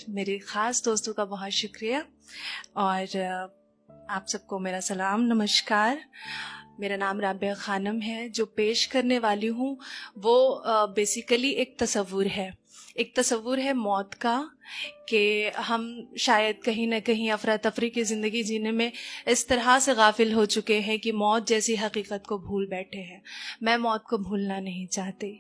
मेरे ख़ास दोस्तों का बहुत शुक्रिया और आप सबको मेरा सलाम नमस्कार। मेरा नाम राबिया खानम है। जो पेश करने वाली हूँ वो बेसिकली एक तसव्वुर है मौत का, कि हम शायद कहीं ना कहीं अफरा तफरी की ज़िंदगी जीने में इस तरह से गाफिल हो चुके हैं कि मौत जैसी हकीकत को भूल बैठे हैं। मैं मौत को भूलना नहीं चाहती।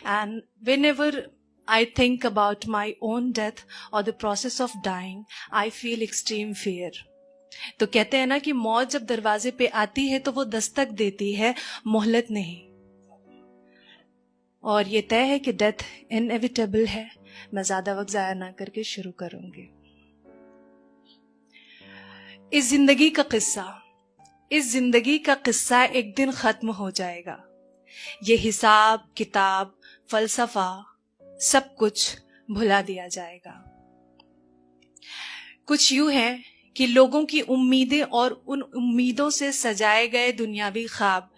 And whenever I think about my own death or the process of dying, I feel extreme fear. तो कहते हैं ना कि मौत जब दरवाजे पे आती है तो वो दस्तक देती है, मोहलत नहीं। और ये तय है कि डेथ इनएविटेबल है। मैं ज्यादा वक्त जाया ना करके शुरू करूंगी। इस जिंदगी का किस्सा एक दिन खत्म हो जाएगा। ये हिसाब किताब फलसफा सब कुछ भुला दिया जाएगा। कुछ यूं है कि लोगों की उम्मीदें और उन उम्मीदों से सजाए गए दुनियावी ख्वाब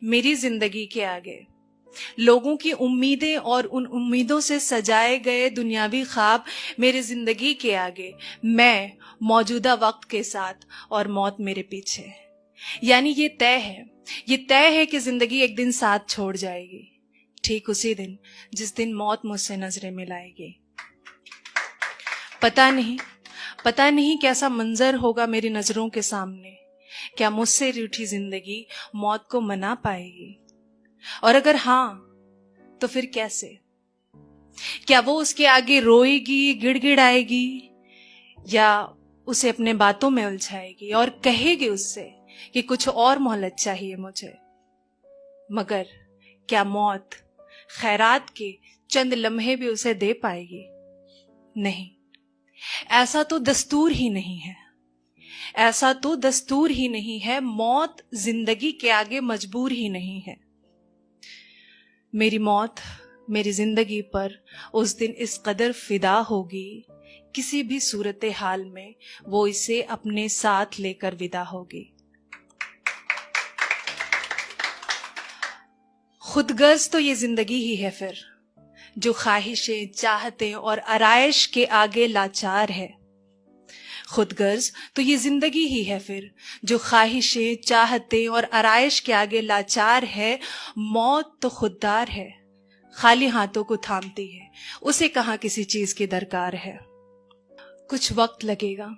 मेरी जिंदगी के आगे, लोगों की उम्मीदें और उन उम्मीदों से सजाए गए दुनियावी ख्वाब मेरी जिंदगी के आगे, मैं मौजूदा वक्त के साथ और मौत मेरे पीछे। यानी ये तय है कि जिंदगी एक दिन साथ छोड़ जाएगी, ठीक उसी दिन जिस दिन मौत मुझसे नजरें मिलाएगी। पता नहीं कैसा मंजर होगा मेरी नजरों के सामने। क्या मुझसे रूठी जिंदगी मौत को मना पाएगी? और अगर हाँ तो फिर कैसे? क्या वो उसके आगे रोएगी, गिड़गिड़ाएगी, या उसे अपने बातों में उलझाएगी और कहेगी उससे कि कुछ और मोहलत चाहिए मुझे? मगर क्या मौत खैरात के चंद लम्हे भी उसे दे पाएगी? नहीं, ऐसा तो दस्तूर ही नहीं है। मौत जिंदगी के आगे मजबूर ही नहीं है। मेरी मौत मेरी जिंदगी पर उस दिन इस कदर फिदा होगी, किसी भी सूरत हाल में वो इसे अपने साथ लेकर विदा होगी। खुदगर्ज तो ये जिंदगी ही है फिर, जो ख्वाहिशें चाहते और आराइश के आगे लाचार है। खुदगर्ज तो ये जिंदगी ही है फिर, जो ख्वाहिशें चाहते और आराइश के आगे लाचार है। मौत तो खुददार है, खाली हाथों को थामती है, उसे कहाँ किसी चीज की दरकार है। कुछ वक्त लगेगा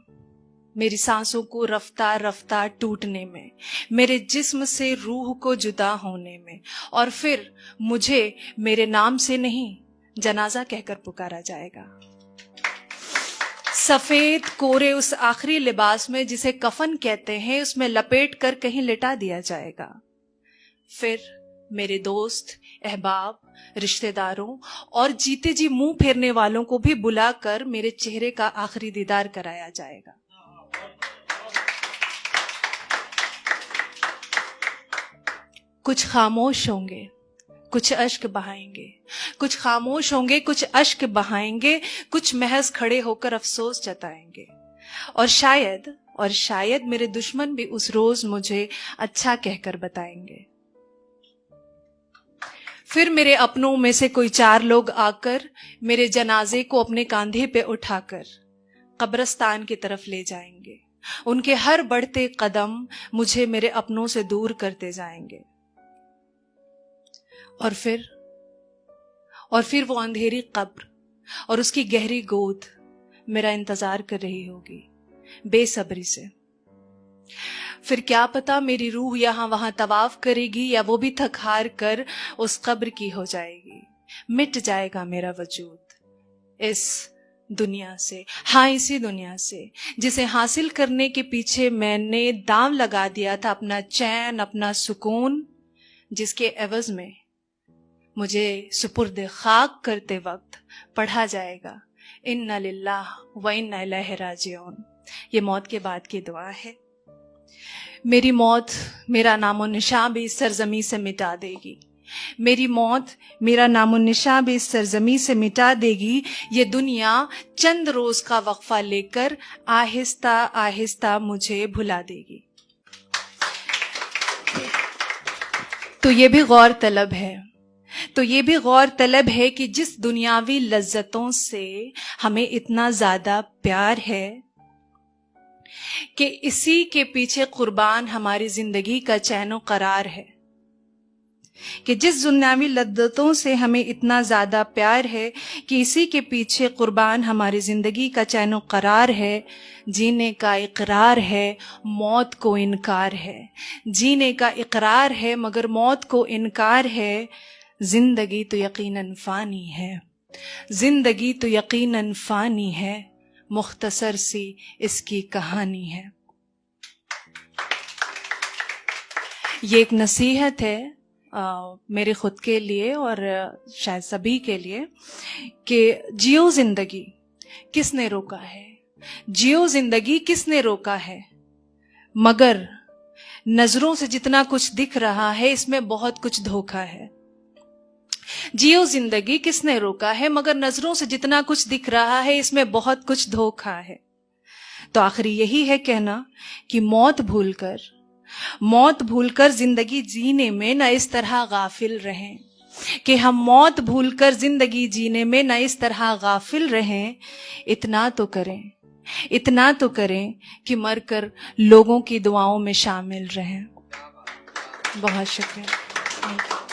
मेरी सांसों को रफ्तार रफ्तार टूटने में, मेरे जिस्म से रूह को जुदा होने में, और फिर मुझे मेरे नाम से नहीं जनाजा कहकर पुकारा जाएगा। सफेद कोरे उस आखिरी लिबास में जिसे कफन कहते हैं, उसमें लपेट कर कहीं लिटा दिया जाएगा। फिर मेरे दोस्त, अहबाब, रिश्तेदारों और जीते जी मुंह फेरने वालों को भी बुलाकर मेरे चेहरे का आखिरी दीदार कराया जाएगा। कुछ खामोश होंगे, कुछ अश्क बहाएंगे, कुछ खामोश होंगे, कुछ अश्क बहाएंगे, कुछ महज खड़े होकर अफसोस जताएंगे। और शायद मेरे दुश्मन भी उस रोज मुझे अच्छा कहकर बताएंगे। फिर मेरे अपनों में से कोई 4 लोग आकर मेरे जनाजे को अपने कांधे पे उठाकर कब्रिस्तान की तरफ ले जाएंगे। उनके हर बढ़ते कदम मुझे मेरे अपनों से दूर करते जाएंगे। और फिर वो अंधेरी कब्र और उसकी गहरी गोद मेरा इंतजार कर रही होगी बेसब्री से। फिर क्या पता मेरी रूह यहां वहां तवाफ करेगी, या वो भी थक हार कर उस कब्र की हो जाएगी। मिट जाएगा मेरा वजूद इस दुनिया से, हाँ इसी दुनिया से जिसे हासिल करने के पीछे मैंने दांव लगा दिया था अपना चैन, अपना सुकून, जिसके एवज में मुझे सुपुर्द खाक करते वक्त पढ़ा जाएगा इन्ना लिल्लाह व इन्ना इलैहि राजिऊन। ये मौत के बाद की दुआ है। मेरी मौत मेरा नामो निशान भी इस सरजमी से मिटा देगी। मेरी मौत मेरा नामो निशान भी इस सरजमी से मिटा देगी। ये दुनिया चंद रोज का वक्फा लेकर आहिस्ता आहिस्ता मुझे भुला देगी। तो ये भी गौर तलब है तो ये भी गौर तलब है कि जिस दुनियावी लज्जतों से हमें इतना ज्यादा प्यार है कि इसी के पीछे कुर्बान हमारी जिंदगी का चैनो करार है, कि जिस दुनियावी लज्जतों से हमें इतना ज्यादा प्यार है कि इसी के पीछे कुर्बान हमारी जिंदगी का चैनो करार है। जीने का इकरार है, मौत को इनकार है। जीने का इकरार है मगर मौत को इनकार है। जिंदगी तो यकीनन फानी है, जिंदगी तो यकीनन फानी है, मुख्तसर सी इसकी कहानी है। ये एक नसीहत है मेरे खुद के लिए और शायद सभी के लिए कि जियो जिंदगी, किसने रोका है? जियो जिंदगी किसने रोका है? मगर नजरों से जितना कुछ दिख रहा है इसमें बहुत कुछ धोखा है। जियो जिंदगी किसने रोका है, मगर नजरों से जितना कुछ दिख रहा है इसमें बहुत कुछ धोखा है। तो आखिरी यही है कहना कि मौत भूलकर जिंदगी जीने में न इस तरह गाफिल रहें, कि हम मौत भूलकर जिंदगी जीने में न इस तरह गाफिल रहें। इतना तो करें कि मरकर लोगों की दुआओं में शामिल रहें। बहुत शुक्रिया।